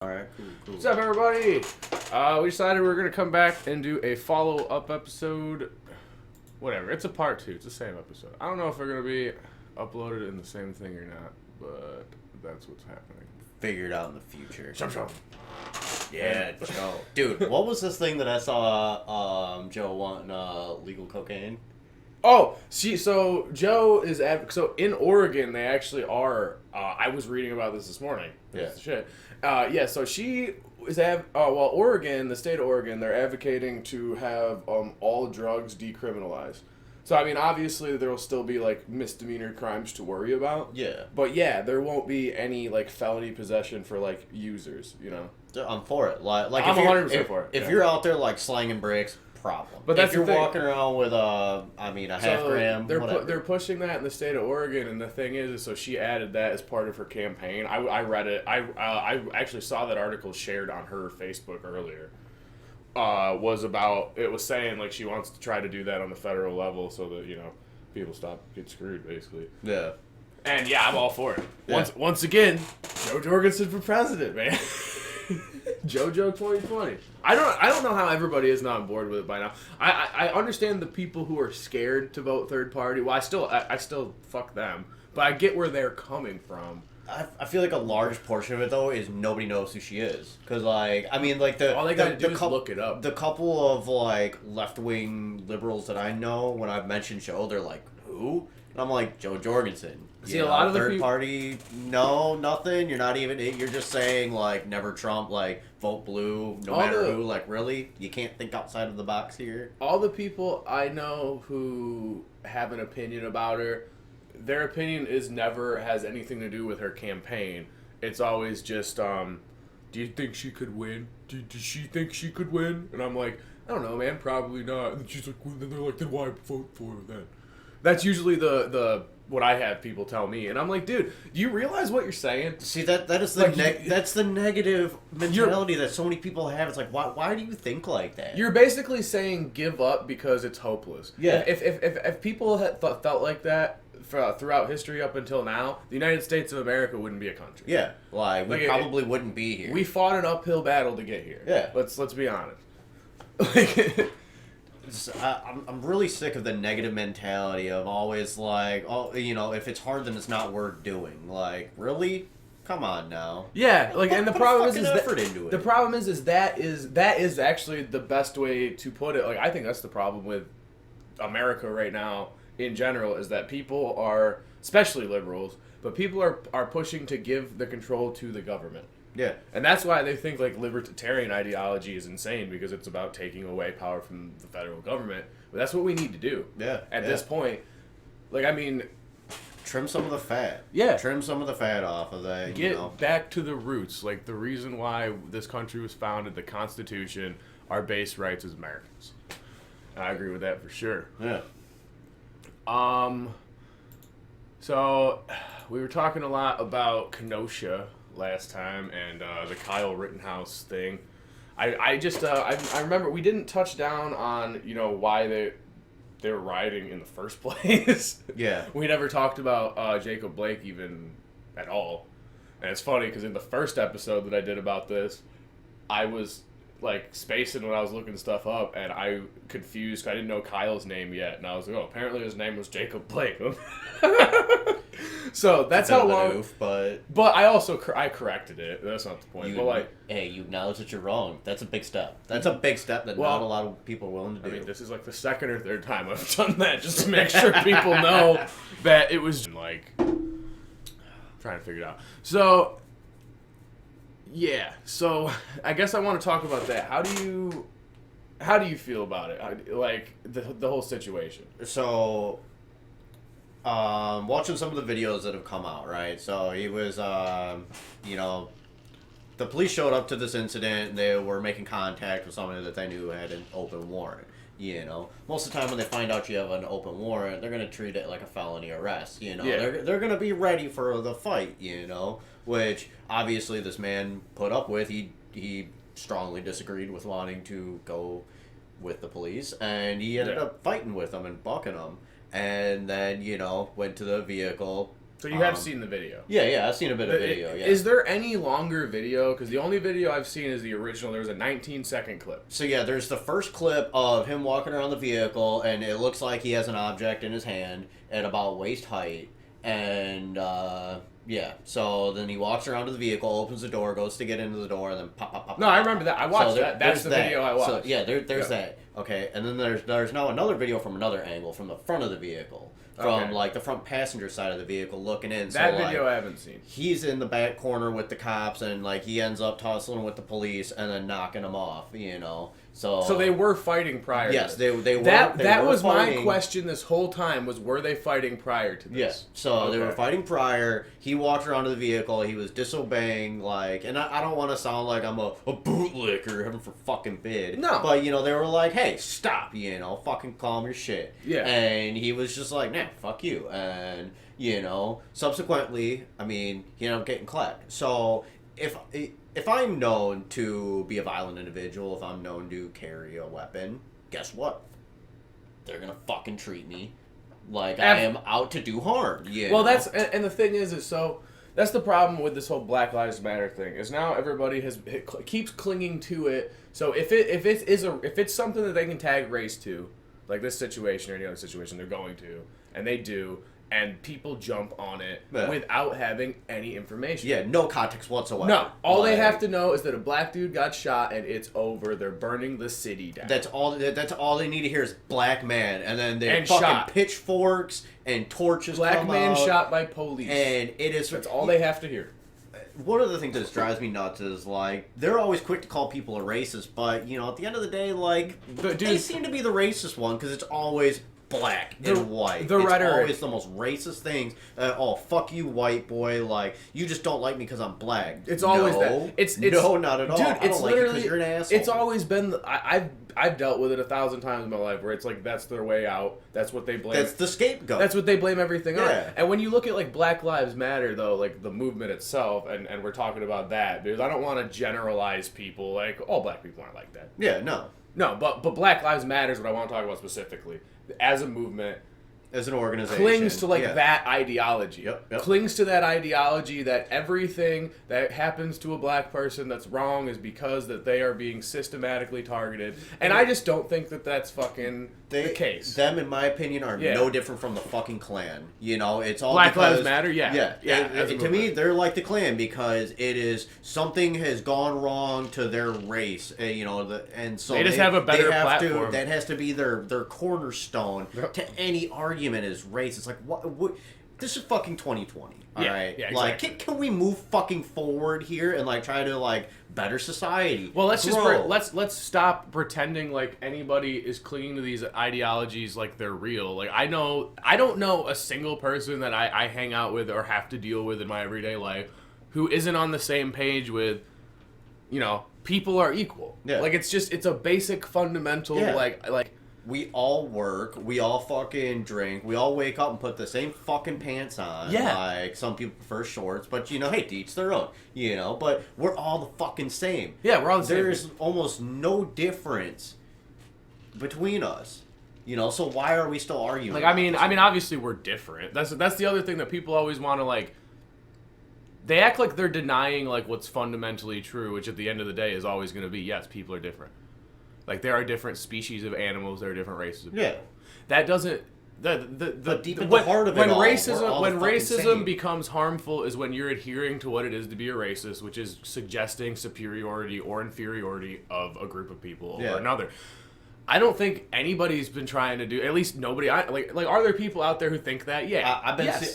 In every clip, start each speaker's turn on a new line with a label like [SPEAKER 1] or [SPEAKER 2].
[SPEAKER 1] Alright, cool.
[SPEAKER 2] What's up, everybody? We decided we were going to come back and do a follow-up episode. Whatever. It's a part 2. It's the same episode. I don't know if they're going to be uploaded in the same thing or not, but that's what's happening.
[SPEAKER 1] Figure it out in the future.
[SPEAKER 2] Chum.
[SPEAKER 1] Yeah, Joe. Dude, what was this thing that I saw Joe wanting legal cocaine?
[SPEAKER 2] Oh, see, so Joe is so in Oregon, they actually are. I was reading about this morning.
[SPEAKER 1] Yeah.
[SPEAKER 2] Shit. So she is Oregon, the state of Oregon, they're advocating to have all drugs decriminalized. So I mean, obviously there will still be like misdemeanor crimes to worry about.
[SPEAKER 1] Yeah.
[SPEAKER 2] But yeah, there won't be any like felony possession for like users. You know.
[SPEAKER 1] I'm for it. Like
[SPEAKER 2] I'm
[SPEAKER 1] if
[SPEAKER 2] 100% for it.
[SPEAKER 1] If
[SPEAKER 2] yeah.
[SPEAKER 1] you're out there like slanging bricks, problem.
[SPEAKER 2] But that's
[SPEAKER 1] if you're
[SPEAKER 2] the thing.
[SPEAKER 1] walking around with a half gram, whatever.
[SPEAKER 2] They're pushing that in the state of Oregon, and the thing is so she added that as part of her campaign. I read it. I actually saw that article shared on her Facebook earlier. It was saying like she wants to try to do that on the federal level so that people stop get screwed basically.
[SPEAKER 1] Yeah.
[SPEAKER 2] And yeah, I'm all for it.
[SPEAKER 1] Yeah.
[SPEAKER 2] Once again, Joe Jorgensen for president, man. JoJo 2020. I don't know how everybody is not on board with it by now. I understand the people who are scared to vote third party. Well, I still fuck them, but I get where they're coming from.
[SPEAKER 1] I feel like a large portion of it though is nobody knows who she is, because all they gotta
[SPEAKER 2] do is look it up.
[SPEAKER 1] The couple of like left wing liberals that I know, when I've mentioned Joe, they're like, who? And I'm like, Joe Jorgensen.
[SPEAKER 2] See, a lot of the
[SPEAKER 1] third party, no, nothing. You're not even. You're just saying like never Trump, like vote blue, no matter who. Like really, you can't think outside of the box here.
[SPEAKER 2] All the people I know who have an opinion about her, their opinion never has anything to do with her campaign. It's always just, do you think she could win? Does she think she could win? And I'm like, I don't know, man, probably not. And she's like, well, then they're like, then why vote for her then? That's usually the what I have people tell me, and I'm like, dude, do you realize what you're saying?
[SPEAKER 1] See, that is the that's the negative mentality that so many people have. It's like, why do you think like that?
[SPEAKER 2] You're basically saying give up because it's hopeless.
[SPEAKER 1] Yeah.
[SPEAKER 2] If people had felt like that throughout history up until now, the United States of America wouldn't be a country.
[SPEAKER 1] Yeah, we probably wouldn't be here.
[SPEAKER 2] We fought an uphill battle to get here.
[SPEAKER 1] Yeah.
[SPEAKER 2] Let's be honest.
[SPEAKER 1] I'm really sick of the negative mentality of always like, oh, if it's hard, then it's not worth doing. Like, really? Come on now.
[SPEAKER 2] Yeah, like, and the problem is
[SPEAKER 1] effort into it.
[SPEAKER 2] The problem is that is actually the best way to put it. Like, I think that's the problem with America right now in general, is that people are, especially liberals, but people are pushing to give the control to the government.
[SPEAKER 1] Yeah.
[SPEAKER 2] And that's why they think like libertarian ideology is insane, because it's about taking away power from the federal government. But that's what we need to do.
[SPEAKER 1] Yeah.
[SPEAKER 2] At this point, like, I mean,
[SPEAKER 1] trim some of the fat.
[SPEAKER 2] Yeah.
[SPEAKER 1] Trim some of the fat off of that.
[SPEAKER 2] Get back to the roots. Like, the reason why this country was founded, the Constitution, our base rights as Americans. And I agree with that for sure.
[SPEAKER 1] Yeah.
[SPEAKER 2] So we were talking a lot about Kenosha last time, and the Kyle Rittenhouse thing. I remember we didn't touch down on why they were rioting in the first place.
[SPEAKER 1] Yeah.
[SPEAKER 2] We never talked about Jacob Blake even at all. And it's funny because in the first episode that I did about this, I was like spacing when I was looking stuff up, and I confused. I didn't know Kyle's name yet, and I was like, oh, apparently his name was Jacob Blake. So that's how long.
[SPEAKER 1] Oof, but
[SPEAKER 2] I also I corrected it. That's not the point.
[SPEAKER 1] You acknowledge that you're wrong. That's a big step. That's a big step that not a lot of people are willing to do.
[SPEAKER 2] I mean, this is like the second or third time I've done that, just to make sure people know that it was like trying to figure it out. So yeah, so I guess I want to talk about that. How do you feel about it? Like the whole situation.
[SPEAKER 1] So, watching some of the videos that have come out, right? So he was, the police showed up to this incident. They were making contact with somebody that they knew had an open warrant. Most of the time when they find out you have an open warrant, they're going to treat it like a felony arrest.
[SPEAKER 2] Yeah.
[SPEAKER 1] They're going to be ready for the fight, which obviously this man put up with. He strongly disagreed with wanting to go with the police, and he ended up fighting with them and bucking them, and then, went to the vehicle,
[SPEAKER 2] So you have seen the video.
[SPEAKER 1] Yeah, I've seen a bit of video. Yeah.
[SPEAKER 2] Is there any longer video? Because the only video I've seen is the original. There's a 19-second clip.
[SPEAKER 1] So yeah, there's the first clip of him walking around the vehicle, and it looks like he has an object in his hand at about waist height, and yeah. So then he walks around to the vehicle, opens the door, goes to get into the door, and then pop, pop, pop.
[SPEAKER 2] No, I remember that. I watched that. That's the video I watched.
[SPEAKER 1] So yeah, there's that. Okay, and then there's now another video from another angle, from the front of the vehicle. From like the front passenger side of the vehicle looking in.
[SPEAKER 2] That
[SPEAKER 1] so,
[SPEAKER 2] video
[SPEAKER 1] like,
[SPEAKER 2] I haven't seen.
[SPEAKER 1] He's in the back corner with the cops, and like he ends up tussling with the police and then knocking them off. So
[SPEAKER 2] they were fighting prior.
[SPEAKER 1] Yes,
[SPEAKER 2] to this.
[SPEAKER 1] they were.
[SPEAKER 2] That was
[SPEAKER 1] fighting.
[SPEAKER 2] my question this whole time: were they fighting prior to this?
[SPEAKER 1] Yes. So they were fighting prior. He walked around to the vehicle. He was disobeying, and I don't want to sound like I'm a bootlicker, heaven for fucking bid.
[SPEAKER 2] No.
[SPEAKER 1] But they were like, hey, stop, fucking calm your shit.
[SPEAKER 2] Yeah.
[SPEAKER 1] And he was just like, nah, fuck you. And subsequently, he ended up getting clapped. So if I'm known to be a violent individual, if I'm known to carry a weapon, guess what? They're gonna fucking treat me like I am out to do harm. Yeah.
[SPEAKER 2] Well, that's and the thing is so that's the problem with this whole Black Lives Matter thing is now everybody keeps clinging to it. So if it's something that they can tag race to, like this situation or any other situation they're going to, and they do. And people jump on it without having any information.
[SPEAKER 1] Yeah, no context whatsoever.
[SPEAKER 2] No, all they have to know is that a black dude got shot and it's over. They're burning the city down.
[SPEAKER 1] That's all they need to hear is black man, and then they
[SPEAKER 2] and
[SPEAKER 1] fucking
[SPEAKER 2] shot.
[SPEAKER 1] Pitchforks and torches.
[SPEAKER 2] Black man
[SPEAKER 1] out,
[SPEAKER 2] shot by police,
[SPEAKER 1] and it is.
[SPEAKER 2] That's all they have to hear.
[SPEAKER 1] One of the things that drives me nuts is they're always quick to call people a racist, but at the end of the day, they seem to be the racist one because it's always black and white.
[SPEAKER 2] The rhetoric.
[SPEAKER 1] Always the most racist things. Oh, fuck you, white boy. You just don't like me because I'm black.
[SPEAKER 2] It's always that. It's
[SPEAKER 1] no, not at all.
[SPEAKER 2] Dude,
[SPEAKER 1] I don't
[SPEAKER 2] it's
[SPEAKER 1] like
[SPEAKER 2] literally.
[SPEAKER 1] You're an asshole.
[SPEAKER 2] It's always been. I've dealt with it 1,000 times in my life where it's like that's their way out. That's what they blame.
[SPEAKER 1] That's the scapegoat.
[SPEAKER 2] That's what they blame everything on.
[SPEAKER 1] Yeah.
[SPEAKER 2] And when you look at Black Lives Matter though, the movement itself, and we're talking about that because I don't want to generalize people all black people aren't like that.
[SPEAKER 1] Yeah, no.
[SPEAKER 2] No, but Black Lives Matter is what I want to talk about specifically as a movement.
[SPEAKER 1] As an organization.
[SPEAKER 2] Clings to that ideology.
[SPEAKER 1] Yep.
[SPEAKER 2] Clings to that ideology that everything that happens to a black person that's wrong is because that they are being systematically targeted. And I just don't think that that's fucking the case.
[SPEAKER 1] Them, in my opinion, are no different from the fucking Klan. It's all
[SPEAKER 2] Black Lives Matter, yeah.
[SPEAKER 1] To me, they're like the Klan because it is something has gone wrong to their race. And so
[SPEAKER 2] they just have a better platform.
[SPEAKER 1] That has to be their cornerstone to any argument is race. It's like what this is fucking 2020. All right.
[SPEAKER 2] Yeah, exactly.
[SPEAKER 1] Can we move fucking forward here and try to better society?
[SPEAKER 2] Well, let's let's stop pretending like anybody is clinging to these ideologies like they're real. I don't know a single person that I hang out with or have to deal with in my everyday life who isn't on the same page with, people are equal.
[SPEAKER 1] Yeah.
[SPEAKER 2] It's a basic fundamental
[SPEAKER 1] we all work, we all fucking drink, we all wake up and put the same fucking pants on.
[SPEAKER 2] Yeah.
[SPEAKER 1] Some people prefer shorts, but hey, to each their own. But we're all the fucking same.
[SPEAKER 2] Yeah, we're all the same.
[SPEAKER 1] There's almost no difference between us. So why are we still arguing?
[SPEAKER 2] Obviously we're different. That's the other thing that people always want to they act like they're denying what's fundamentally true, which at the end of the day is always going to be yes, people are different. There are different species of animals. There are different races of people.
[SPEAKER 1] Yeah.
[SPEAKER 2] That doesn't.
[SPEAKER 1] But deep in the heart of it
[SPEAKER 2] when
[SPEAKER 1] all,
[SPEAKER 2] racism becomes harmful is when you're adhering to what it is to be a racist, which is suggesting superiority or inferiority of a group of people over another. I don't think anybody's been trying to do. At least nobody. Are there people out there who think that? Yeah,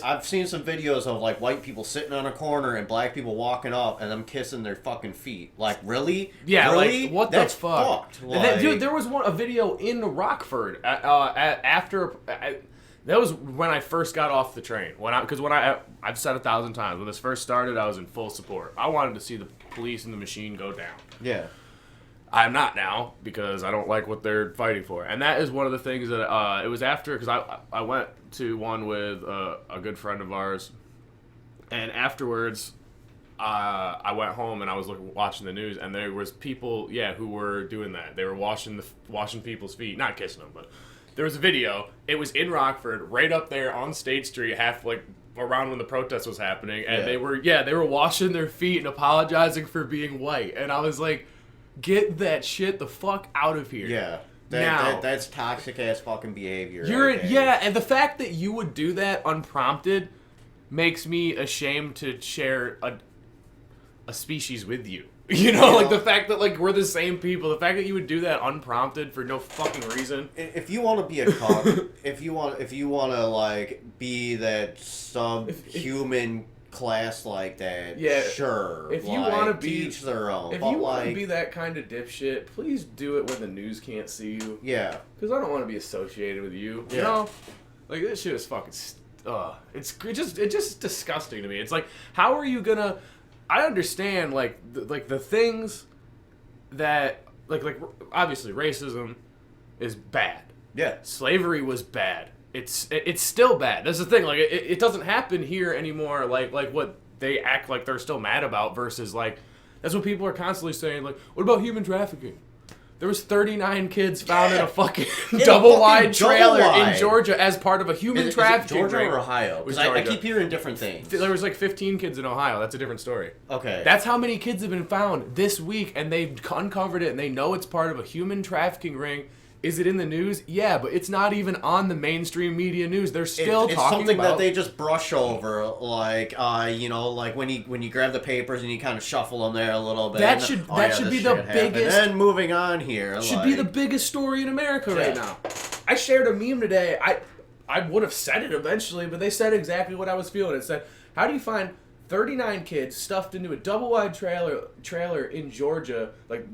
[SPEAKER 1] I've seen some videos of white people sitting on a corner and black people walking up and them kissing their fucking feet. Really?
[SPEAKER 2] Yeah.
[SPEAKER 1] Really?
[SPEAKER 2] What
[SPEAKER 1] That's
[SPEAKER 2] the fuck?
[SPEAKER 1] Fucked.
[SPEAKER 2] Dude, there was a video in Rockford after. That was when I first got off the train. I've said 1,000 times when this first started, I was in full support. I wanted to see the police and the machine go down.
[SPEAKER 1] Yeah.
[SPEAKER 2] I'm not now because I don't like what they're fighting for. And that is one of the things that it was after, because I went to one with a good friend of ours. And afterwards, I went home and I was watching the news, and there was people, who were doing that. They were washing people's feet, not kissing them, but there was a video. It was in Rockford, right up there on State Street, around when the protest was happening, and
[SPEAKER 1] Yeah.
[SPEAKER 2] they were washing their feet and apologizing for being white, and I was like, get that shit the fuck out of here.
[SPEAKER 1] Yeah. That's toxic ass fucking behavior.
[SPEAKER 2] And the fact that you would do that unprompted makes me ashamed to share a species with you. You know, like the fact that like we're the same people, the fact that you would do that unprompted for no fucking reason.
[SPEAKER 1] If you want to be a cop, if you want to like be that subhuman class like that,
[SPEAKER 2] yeah,
[SPEAKER 1] sure.
[SPEAKER 2] If you
[SPEAKER 1] like,
[SPEAKER 2] want to
[SPEAKER 1] to each their own.
[SPEAKER 2] if
[SPEAKER 1] but
[SPEAKER 2] you want
[SPEAKER 1] like,
[SPEAKER 2] to be that kind of dipshit, please do it when the news can't see you.
[SPEAKER 1] yeah,
[SPEAKER 2] Because I don't want to be associated with you.
[SPEAKER 1] Yeah.
[SPEAKER 2] You know, like this shit is fucking. It's just disgusting to me. It's like, how are you gonna? I understand like the things that like obviously racism is bad.
[SPEAKER 1] yeah,
[SPEAKER 2] Slavery was bad. It's still bad. That's the thing. Like it doesn't happen here anymore. Like what they act like they're still mad about versus like that's what people are constantly saying. Like, what about human trafficking? There was 39 kids found in a fucking double wide trailer in Georgia as part of a human trafficking
[SPEAKER 1] Georgia
[SPEAKER 2] ring.
[SPEAKER 1] or Ohio? Because I keep hearing different things.
[SPEAKER 2] There was like 15 kids in Ohio. That's a different story.
[SPEAKER 1] Okay.
[SPEAKER 2] That's how many kids have been found this week, and they've uncovered it, and they know it's part of a human trafficking ring. Is it in the news? Yeah, but it's not even on the mainstream media news. They're still
[SPEAKER 1] it's
[SPEAKER 2] talking
[SPEAKER 1] something
[SPEAKER 2] about...
[SPEAKER 1] that they just brush over, like you know, like when you grab the papers and you kind of shuffle them there a little bit.
[SPEAKER 2] That should be the biggest.
[SPEAKER 1] And then moving on here,
[SPEAKER 2] Should be the biggest story in America right now. I shared a meme today. I would have said it eventually, but they said exactly what I was feeling. It said, "How do you find 39 kids stuffed into a double wide trailer in Georgia, like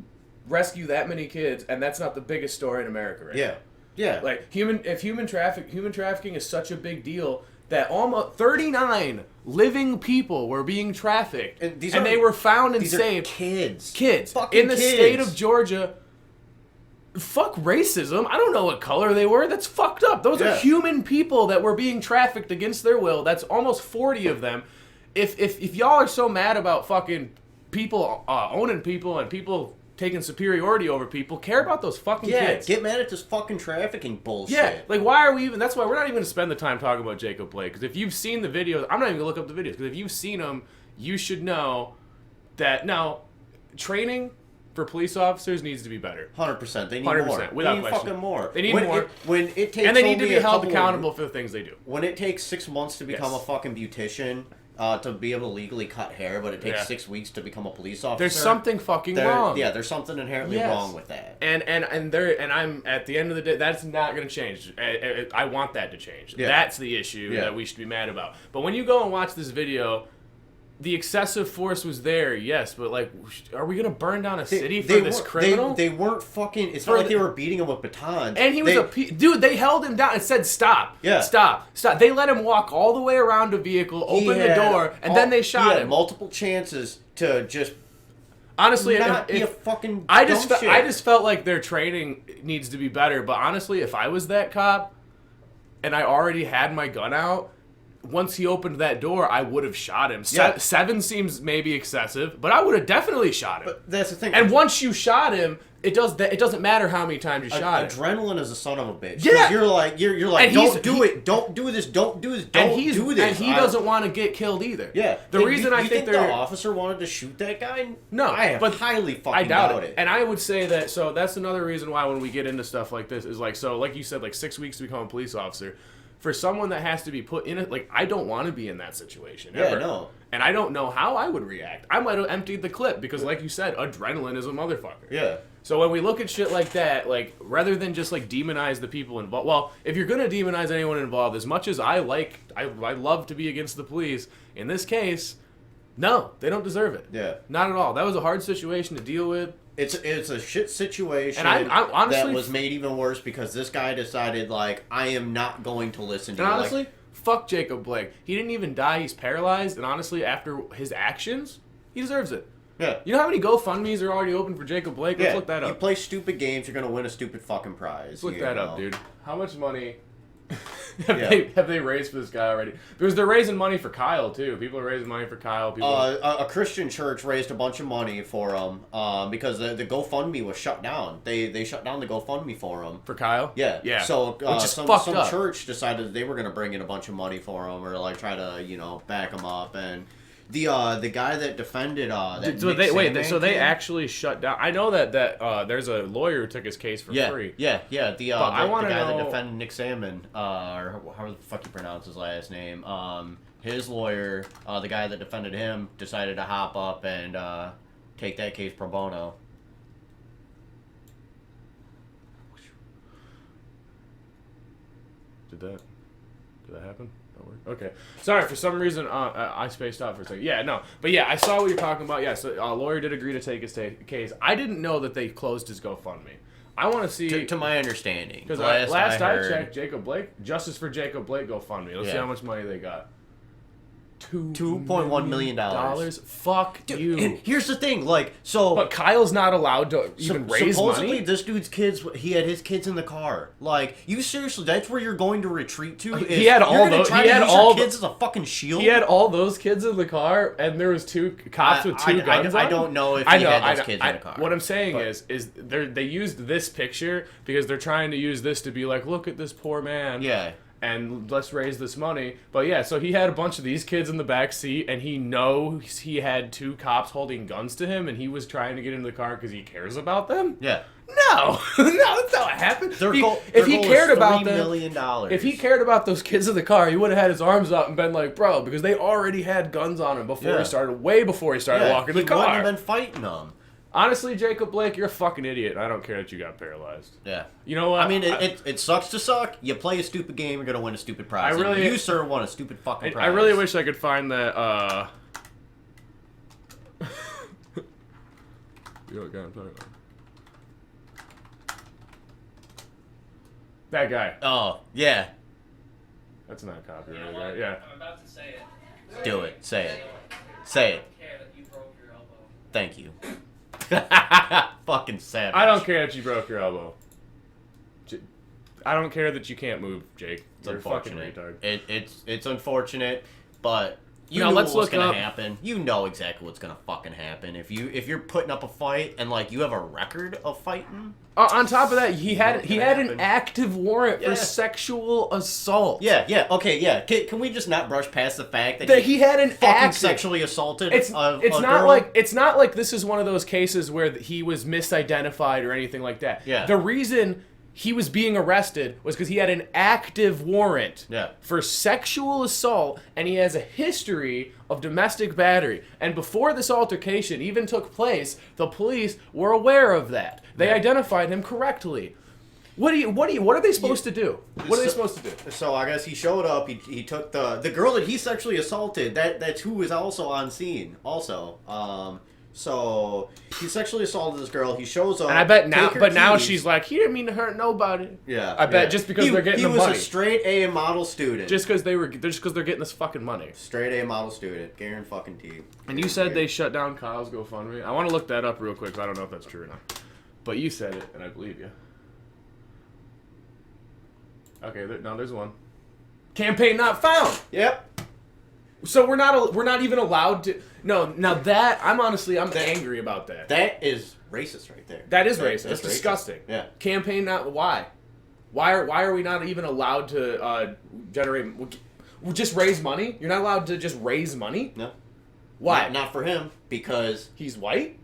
[SPEAKER 2] rescue that many kids, and that's not the biggest story in America right now?"
[SPEAKER 1] Yeah.
[SPEAKER 2] Like human trafficking is such a big deal that almost 39 living people were being trafficked, and they were found and saved.
[SPEAKER 1] Kids
[SPEAKER 2] Fucking in the state of Georgia. Fuck racism. I don't know what color they were. That's fucked up. Those are human people that were being trafficked against their will. That's almost 40 of them. If y'all are so mad about fucking people owning people and people taking superiority over people, care about those fucking kids.
[SPEAKER 1] Get mad at this fucking trafficking bullshit.
[SPEAKER 2] Yeah, like why are we even? That's why we're not even gonna spend the time talking about Jacob Blake. Because if you've seen the videos, I'm not even gonna look up the videos. Because if you've seen them, you should know that now training for police officers needs to be better.
[SPEAKER 1] 100%. They need
[SPEAKER 2] 100%,
[SPEAKER 1] more.
[SPEAKER 2] without
[SPEAKER 1] they need
[SPEAKER 2] question.
[SPEAKER 1] fucking more.
[SPEAKER 2] They need more.
[SPEAKER 1] When it takes
[SPEAKER 2] and they need to
[SPEAKER 1] only
[SPEAKER 2] be
[SPEAKER 1] a
[SPEAKER 2] held
[SPEAKER 1] couple
[SPEAKER 2] accountable for the things they do.
[SPEAKER 1] When it takes 6 months to become a fucking beautician, to be able to legally cut hair, but it takes 6 weeks to become a police officer.
[SPEAKER 2] There's something fucking wrong.
[SPEAKER 1] Yeah, there's something inherently wrong with that.
[SPEAKER 2] And I'm at the end of the day, that's not going to change. I want that to change.
[SPEAKER 1] Yeah.
[SPEAKER 2] That's the issue that we should be mad about. But when you go and watch this video, the excessive force was there, yes, but like, are we gonna burn down a city for this criminal?
[SPEAKER 1] They weren't fucking. It's not like they were beating him with batons.
[SPEAKER 2] And he was dude. They held him down and said, "Stop,
[SPEAKER 1] yeah,
[SPEAKER 2] stop." They let him walk all the way around the vehicle, open the door, and then they shot him.
[SPEAKER 1] Multiple chances to just
[SPEAKER 2] honestly
[SPEAKER 1] not be a fucking.
[SPEAKER 2] I just felt like their training needs to be better. But honestly, if I was that cop, and I already had my gun out. Once he opened that door, I would have shot him. 7 seems maybe excessive, but I would have definitely shot him.
[SPEAKER 1] But that's the thing.
[SPEAKER 2] And once you shot him, it doesn't matter how many times you shot him.
[SPEAKER 1] Adrenaline is a son of a bitch.
[SPEAKER 2] Yeah,
[SPEAKER 1] you're like don't do it, don't do this, don't do this, don't do this.
[SPEAKER 2] And he doesn't want to get killed either.
[SPEAKER 1] Yeah.
[SPEAKER 2] The reason I think
[SPEAKER 1] the officer wanted to shoot that guy.
[SPEAKER 2] No,
[SPEAKER 1] I highly fucking
[SPEAKER 2] I doubt
[SPEAKER 1] it.
[SPEAKER 2] And I would say that. So that's another reason why when we get into stuff like this is like like you said, like 6 weeks to become a police officer. For someone that has to be put in it, like, I don't want to be in that situation ever.
[SPEAKER 1] Yeah, no.
[SPEAKER 2] And I don't know how I would react. I might have emptied the clip because, like you said, adrenaline is a motherfucker.
[SPEAKER 1] Yeah.
[SPEAKER 2] So when we look at shit like that, like, rather than just, like, demonize the people involved, well, if you're going to demonize anyone involved, as much as I love to be against the police, in this case, no, they don't deserve it.
[SPEAKER 1] Yeah.
[SPEAKER 2] Not at all. That was a hard situation to deal with.
[SPEAKER 1] It's a shit situation,
[SPEAKER 2] and I honestly,
[SPEAKER 1] that was made even worse because this guy decided, like, I am not going to listen to you.
[SPEAKER 2] And honestly, fuck Jacob Blake. He didn't even die. He's paralyzed. And honestly, after his actions, he deserves it.
[SPEAKER 1] Yeah.
[SPEAKER 2] You know how many GoFundMes are already open for Jacob Blake? Let's look that up.
[SPEAKER 1] You play stupid games, you're going to win a stupid fucking prize.
[SPEAKER 2] Let's look that up, dude. How much money Have they raised for this guy already? Because they're raising money for Kyle too. People are raising money for Kyle. People.
[SPEAKER 1] A Christian church raised a bunch of money for him because the GoFundMe was shut down. They shut down the GoFundMe for him.
[SPEAKER 2] For Kyle?
[SPEAKER 1] Yeah. So
[SPEAKER 2] Which is
[SPEAKER 1] some
[SPEAKER 2] fucked up.
[SPEAKER 1] church decided they were gonna bring in a bunch of money for him or like try to back him up. And the guy that defended that
[SPEAKER 2] So
[SPEAKER 1] Nick
[SPEAKER 2] they
[SPEAKER 1] Sandman
[SPEAKER 2] So they
[SPEAKER 1] kid-
[SPEAKER 2] actually shut down. I know that there's a lawyer who took his case for free.
[SPEAKER 1] Yeah.
[SPEAKER 2] I
[SPEAKER 1] The
[SPEAKER 2] wanna
[SPEAKER 1] guy
[SPEAKER 2] know-
[SPEAKER 1] that defended Nick Salmon, or how the fuck you pronounce his last name? His lawyer, the guy that defended him, decided to hop up and take that case pro bono.
[SPEAKER 2] Did that happen? That work? Okay. Sorry, for some reason I spaced out for a second. Yeah, no. But yeah, I saw what you're talking about. Yeah, so a lawyer did agree to take his case. I didn't know that they closed his GoFundMe. I want to see...
[SPEAKER 1] To my understanding.
[SPEAKER 2] Because last I
[SPEAKER 1] heard,
[SPEAKER 2] checked, Jacob Blake, Justice for Jacob Blake GoFundMe. Let's see how much money they got.
[SPEAKER 1] $2.1 million.
[SPEAKER 2] Fuck
[SPEAKER 1] Dude,
[SPEAKER 2] you.
[SPEAKER 1] and here's the thing, so...
[SPEAKER 2] But Kyle's not allowed to even raise
[SPEAKER 1] supposedly
[SPEAKER 2] money?
[SPEAKER 1] this dude's kids, he had his kids in the car. Like, you seriously, that's where you're going to retreat to?
[SPEAKER 2] He had all those-
[SPEAKER 1] Try
[SPEAKER 2] he
[SPEAKER 1] to
[SPEAKER 2] had
[SPEAKER 1] use
[SPEAKER 2] all
[SPEAKER 1] your
[SPEAKER 2] the-
[SPEAKER 1] kids as a fucking shield?
[SPEAKER 2] He had all those kids in the car, and there was two cops with two guns
[SPEAKER 1] I
[SPEAKER 2] on
[SPEAKER 1] don't
[SPEAKER 2] them?
[SPEAKER 1] know if he had those kids in the car.
[SPEAKER 2] What I'm saying
[SPEAKER 1] but-
[SPEAKER 2] is they used this picture because they're trying to use this to be like, look at this poor man.
[SPEAKER 1] Yeah.
[SPEAKER 2] And let's raise this money. But yeah, so he had a bunch of these kids in the back seat, and he knows he had two cops holding guns to him, and he was trying to get into the car because he cares about them?
[SPEAKER 1] Yeah.
[SPEAKER 2] No, no, that's not what happened.
[SPEAKER 1] Their
[SPEAKER 2] If
[SPEAKER 1] goal
[SPEAKER 2] he
[SPEAKER 1] is
[SPEAKER 2] cared about
[SPEAKER 1] $3
[SPEAKER 2] them,
[SPEAKER 1] million.
[SPEAKER 2] if he cared about those kids in the car, he would have had his arms up and been like, bro, because they already had guns on him before he started, way before he started walking the
[SPEAKER 1] he wouldn't
[SPEAKER 2] car.
[SPEAKER 1] have been fighting them.
[SPEAKER 2] Honestly, Jacob Blake, you're a fucking idiot. I don't care that you got paralyzed.
[SPEAKER 1] Yeah.
[SPEAKER 2] You know what?
[SPEAKER 1] I mean, it sucks to suck. You play a stupid game, you're going to win a stupid prize.
[SPEAKER 2] I really-
[SPEAKER 1] And you, sir, won a stupid fucking prize.
[SPEAKER 2] I really wish I could find that, You know what guy I'm talking about? That guy.
[SPEAKER 1] Oh, yeah.
[SPEAKER 2] That's not copyrighted, right? Yeah.
[SPEAKER 3] I'm about to say it.
[SPEAKER 1] Do it. Say it. Say
[SPEAKER 3] I
[SPEAKER 1] it.
[SPEAKER 3] don't care that you broke your elbow.
[SPEAKER 1] Thank you. Fucking savage.
[SPEAKER 2] I don't care that you broke your elbow. I don't care that you can't move, Jake.
[SPEAKER 1] It's
[SPEAKER 2] You're a fucking
[SPEAKER 1] unfortunate.
[SPEAKER 2] retard.
[SPEAKER 1] It's unfortunate, but you
[SPEAKER 2] Now,
[SPEAKER 1] know
[SPEAKER 2] let's
[SPEAKER 1] what's
[SPEAKER 2] look
[SPEAKER 1] gonna
[SPEAKER 2] up-
[SPEAKER 1] happen. You know exactly what's gonna fucking happen if you're putting up a fight and like you have a record of fighting.
[SPEAKER 2] On top of that, he had
[SPEAKER 1] what's
[SPEAKER 2] an
[SPEAKER 1] gonna happen?
[SPEAKER 2] active warrant
[SPEAKER 1] Yeah.
[SPEAKER 2] for sexual assault.
[SPEAKER 1] Yeah, okay, yeah. Can we just not brush past the fact that,
[SPEAKER 2] That he had an
[SPEAKER 1] fucking
[SPEAKER 2] active
[SPEAKER 1] sexually assaulted
[SPEAKER 2] It's
[SPEAKER 1] a
[SPEAKER 2] not
[SPEAKER 1] girl?
[SPEAKER 2] like this is one of those cases where he was misidentified or anything like that.
[SPEAKER 1] Yeah.
[SPEAKER 2] The reason he was being arrested was because he had an active warrant
[SPEAKER 1] Yeah.
[SPEAKER 2] for sexual assault, and he has a history of domestic battery. And before this altercation even took place, the police were aware of that. They
[SPEAKER 1] Yeah.
[SPEAKER 2] identified him correctly. What are they supposed to do? What are they supposed to do?
[SPEAKER 1] So I guess he showed up. He took the girl that he sexually assaulted. That's who was also on scene. Also, so he sexually assaulted this girl. He shows up.
[SPEAKER 2] And I bet now,
[SPEAKER 1] take her
[SPEAKER 2] but now
[SPEAKER 1] keys.
[SPEAKER 2] she's like, he didn't mean to hurt nobody.
[SPEAKER 1] Yeah,
[SPEAKER 2] I bet
[SPEAKER 1] yeah.
[SPEAKER 2] just because they're getting the
[SPEAKER 1] he was
[SPEAKER 2] money.
[SPEAKER 1] a straight A model student.
[SPEAKER 2] Just because they're getting this fucking money.
[SPEAKER 1] straight A model student. Garen fucking T.
[SPEAKER 2] And you said they shut down Kyle's GoFundMe. I want to look that up real quick, 'cause I don't know if that's true or not. But you said it, and I believe you. Okay, there's one. Campaign not found.
[SPEAKER 1] Yep.
[SPEAKER 2] So we're not even allowed to. No, now that I'm angry about that.
[SPEAKER 1] That is racist right there.
[SPEAKER 2] That is racist.
[SPEAKER 1] That's
[SPEAKER 2] That's disgusting.
[SPEAKER 1] Yeah.
[SPEAKER 2] Campaign not why? Why are we not even allowed to generate? Just raise money? You're not allowed to just raise money?
[SPEAKER 1] No.
[SPEAKER 2] Why?
[SPEAKER 1] Not for him because
[SPEAKER 2] He's white?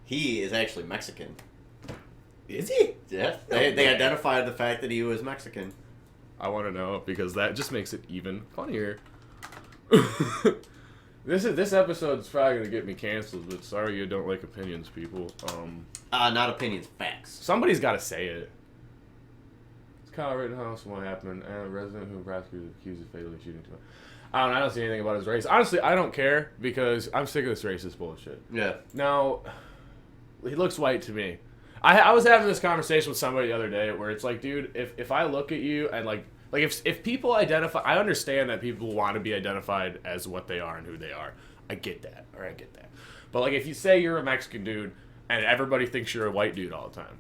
[SPEAKER 1] he is actually Mexican.
[SPEAKER 2] Is he?
[SPEAKER 1] Yeah.
[SPEAKER 2] No
[SPEAKER 1] They
[SPEAKER 2] way.
[SPEAKER 1] identified the fact that he was Mexican.
[SPEAKER 2] I want to know because that just makes it even funnier. This episode's probably gonna get me canceled, but sorry you don't like opinions, people.
[SPEAKER 1] Not opinions, facts.
[SPEAKER 2] Somebody's got to say it. It's Kyle Rittenhouse. What happened? A resident who prosecuted accused of fatally shooting two. I don't see anything about his race. Honestly, I don't care because I'm sick of this racist bullshit.
[SPEAKER 1] Yeah.
[SPEAKER 2] Now, he looks white to me. I was having this conversation with somebody the other day where it's like, dude, if I look at you and like if people identify, I understand that people want to be identified as what they are and who they are. I get that, or I get that. But like if you say you're a Mexican dude and everybody thinks you're a white dude all the time,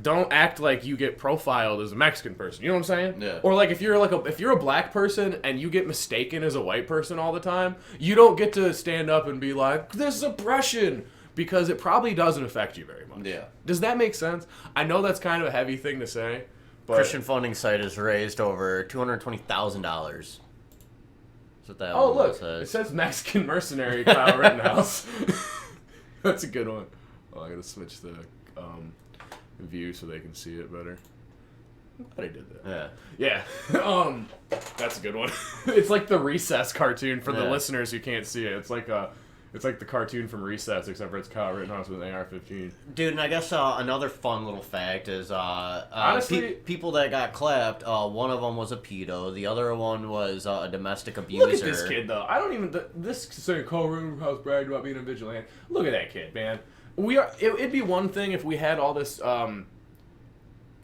[SPEAKER 2] don't act like you get profiled as a Mexican person. You know what I'm saying?
[SPEAKER 1] Yeah.
[SPEAKER 2] Or like if you're a black person and you get mistaken as a white person all the time, you don't get to stand up and be like, this is oppression, because it probably doesn't affect you very much.
[SPEAKER 1] Yeah.
[SPEAKER 2] Does that make sense? I know that's kind of a heavy thing to say, but
[SPEAKER 1] Christian funding site has raised over $220,000. That's what that
[SPEAKER 2] oh
[SPEAKER 1] one
[SPEAKER 2] look,
[SPEAKER 1] says.
[SPEAKER 2] it says Mexican mercenary Kyle Rittenhouse. That's a good one. Oh, I gotta switch the view so they can see it better. I'm glad I did that.
[SPEAKER 1] Yeah.
[SPEAKER 2] Yeah. That's a good one. It's like the Recess cartoon for the
[SPEAKER 1] Yeah.
[SPEAKER 2] listeners who can't see it. It's like the cartoon from Recess, except for it's Kyle Rittenhouse with an AR-15.
[SPEAKER 1] Dude, and I guess another fun little fact is
[SPEAKER 2] Honestly-
[SPEAKER 1] people that got clapped, one of them was a pedo, the other one was a domestic abuser.
[SPEAKER 2] Look at this kid, though. I don't even... This saying Kyle Rittenhouse bragged about being a vigilante. Look at that kid, man. It'd be one thing if we had all this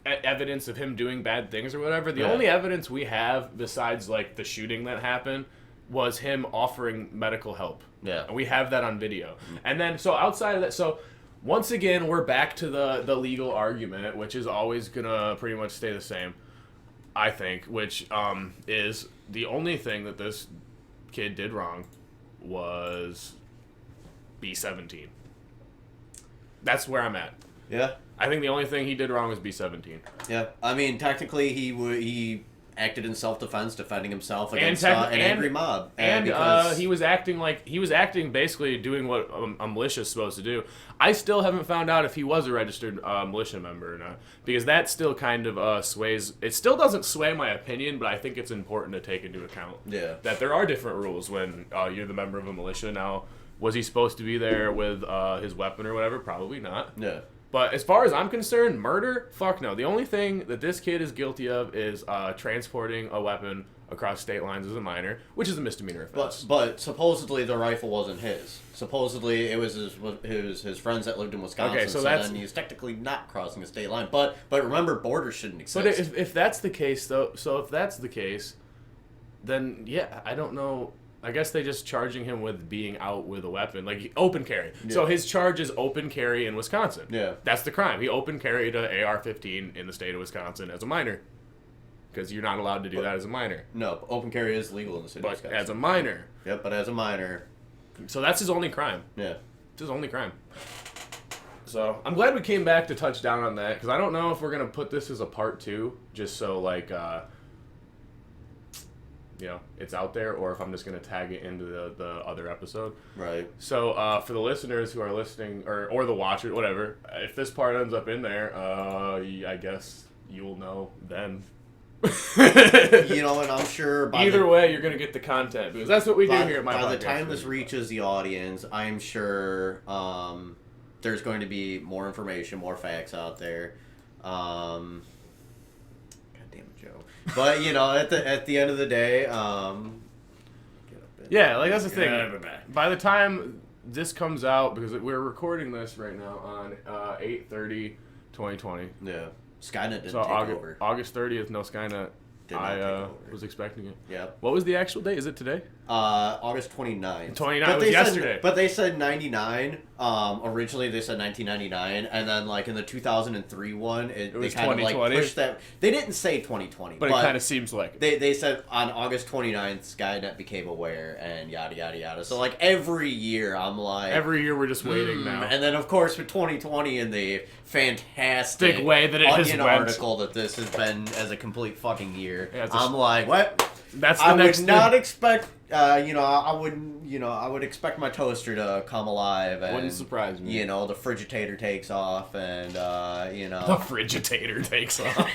[SPEAKER 2] evidence of him doing bad things or whatever. The
[SPEAKER 1] Yeah.
[SPEAKER 2] only evidence we have, besides, like, the shooting that happened, was him offering medical help.
[SPEAKER 1] Yeah.
[SPEAKER 2] And we have that on video. And then, so outside of that, so once again, we're back to the legal argument, which is always going to pretty much stay the same, I think, which is the only thing that this kid did wrong was B-17. That's where I'm at.
[SPEAKER 1] Yeah.
[SPEAKER 2] I think the only thing he did wrong was B-17.
[SPEAKER 1] Yeah. I mean, technically, he acted in self-defense, defending himself against
[SPEAKER 2] tec-
[SPEAKER 1] an
[SPEAKER 2] and-
[SPEAKER 1] angry mob.
[SPEAKER 2] And
[SPEAKER 1] because
[SPEAKER 2] he was acting basically doing what a militia is supposed to do. I still haven't found out if he was a registered militia member or not, because that still kind of sways. It still doesn't sway my opinion, but I think it's important to take into account
[SPEAKER 1] Yeah.
[SPEAKER 2] that there are different rules when you're the member of a militia. Now, was he supposed to be there with his weapon or whatever? Probably not.
[SPEAKER 1] Yeah.
[SPEAKER 2] But as far as I'm concerned, murder? Fuck no. The only thing that this kid is guilty of is transporting a weapon across state lines as a minor, which is a misdemeanor offense.
[SPEAKER 1] But supposedly the rifle wasn't his. Supposedly it was his friends that lived in Wisconsin.
[SPEAKER 2] Okay, so that's-
[SPEAKER 1] then he's technically not crossing a state line. But remember, borders shouldn't exist.
[SPEAKER 2] But if that's the case, though, then yeah, I don't know. I guess they just charging him with being out with a weapon, like open carry.
[SPEAKER 1] Yeah.
[SPEAKER 2] So his charge is open carry in Wisconsin.
[SPEAKER 1] Yeah.
[SPEAKER 2] That's the crime. He open carried a AR-15 in the state of Wisconsin as a minor, because you're not allowed to do that as a minor.
[SPEAKER 1] No, open carry is legal in the city of
[SPEAKER 2] But
[SPEAKER 1] Wisconsin.
[SPEAKER 2] as a minor,
[SPEAKER 1] Yep, but as a minor,
[SPEAKER 2] so that's his only crime.
[SPEAKER 1] yeah.
[SPEAKER 2] It's his only crime. So I'm glad we came back to touch down on that, because I don't know if we're gonna put this as a part 2, just so like it's out there, or if I'm just gonna tag it into the other episode.
[SPEAKER 1] Right.
[SPEAKER 2] So for the listeners who are listening, or the watchers, whatever, if this part ends up in there, I guess you'll know then.
[SPEAKER 1] You know, and I'm sure
[SPEAKER 2] Either way, you're gonna get the content, because that's what we do here at my
[SPEAKER 1] by
[SPEAKER 2] podcast.
[SPEAKER 1] the time this reaches the audience, I'm sure there's going to be more information, more facts out there. God damn it, Joe. But you know, at the end of the day,
[SPEAKER 2] Yeah, like that's the thing.
[SPEAKER 1] Yeah, we're back.
[SPEAKER 2] By the time this comes out, because we're recording this right now on 8/30/2020.
[SPEAKER 1] Yeah, Skynet didn't
[SPEAKER 2] So
[SPEAKER 1] take over.
[SPEAKER 2] August 30th, no Skynet.
[SPEAKER 1] Did not take over.
[SPEAKER 2] Was expecting it.
[SPEAKER 1] Yep.
[SPEAKER 2] What was the actual date? Is it today?
[SPEAKER 1] August 29th.
[SPEAKER 2] 29th was yesterday.
[SPEAKER 1] But they said 99. Originally they said 1999, and then like in the 2003 one, they
[SPEAKER 2] was
[SPEAKER 1] kind of like
[SPEAKER 2] 2020.
[SPEAKER 1] pushed that. They didn't say 2020,
[SPEAKER 2] But it kind of seems like it.
[SPEAKER 1] they said on August 29th, Skynet became aware, and yada yada yada. So like every year, I'm like
[SPEAKER 2] Every year we're just waiting now.
[SPEAKER 1] And then of course for 2020, in the fantastic
[SPEAKER 2] Big way that it has
[SPEAKER 1] Onion
[SPEAKER 2] went.
[SPEAKER 1] article that this has been as a complete fucking year,
[SPEAKER 2] Yeah, it's a
[SPEAKER 1] I'm like, what?
[SPEAKER 2] That's the
[SPEAKER 1] I
[SPEAKER 2] next
[SPEAKER 1] would not
[SPEAKER 2] thing.
[SPEAKER 1] expect. I wouldn't. I would expect my toaster to come alive. And,
[SPEAKER 2] Wouldn't surprise me.
[SPEAKER 1] You know, the Frigitator takes off, and
[SPEAKER 2] The Frigitator takes off.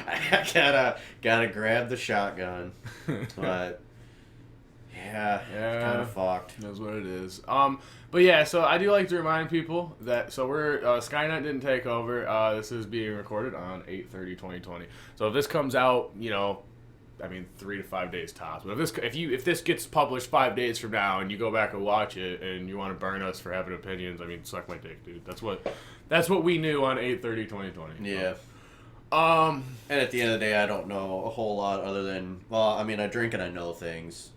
[SPEAKER 1] I gotta grab the shotgun. But yeah, kind of fucked.
[SPEAKER 2] That's what it is. But yeah, so I do like to remind people that we're Skynet didn't take over. This is being recorded on 8/30/2020. So if this comes out, 3 to 5 days tops. But if this gets published 5 days from now and you go back and watch it and you want to burn us for having opinions, suck my dick, dude. That's what we knew on 8/30/2020.
[SPEAKER 1] Yeah. And at the end of the day, I don't know a whole lot other than, I drink and I know things.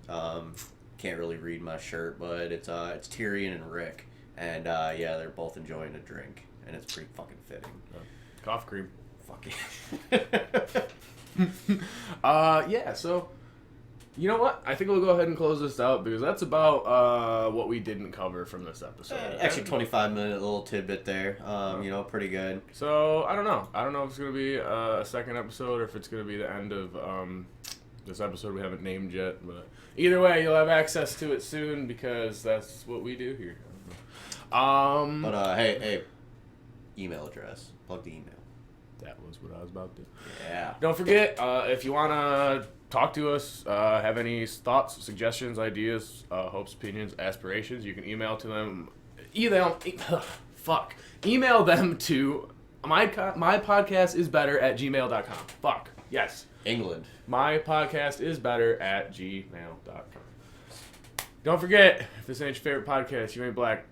[SPEAKER 1] Can't really read my shirt, but it's Tyrion and Rick, And yeah, they're both enjoying a drink, and it's pretty fucking fitting.
[SPEAKER 2] Cough cream.
[SPEAKER 1] Fucking.
[SPEAKER 2] Yeah, so you know what? I think we'll go ahead and close this out because that's about what we didn't cover from this episode.
[SPEAKER 1] Actually, 25-minute little tidbit there. You know, pretty good.
[SPEAKER 2] So I don't know. I don't know if it's gonna be a second episode or if it's gonna be the end of this episode we haven't named yet. But either way, you'll have access to it soon because that's what we do here.
[SPEAKER 1] But hey, email address. Plug the email.
[SPEAKER 2] That was what I was about to do.
[SPEAKER 1] Yeah.
[SPEAKER 2] Don't forget, if you want to talk to us, have any thoughts, suggestions, ideas, hopes, opinions, aspirations, you can email to them. Email them to mypodcastisbetter@gmail.com. Fuck. Yes.
[SPEAKER 1] England.
[SPEAKER 2] mypodcastisbetter@gmail.com. Don't forget, if this ain't your favorite podcast, you ain't black.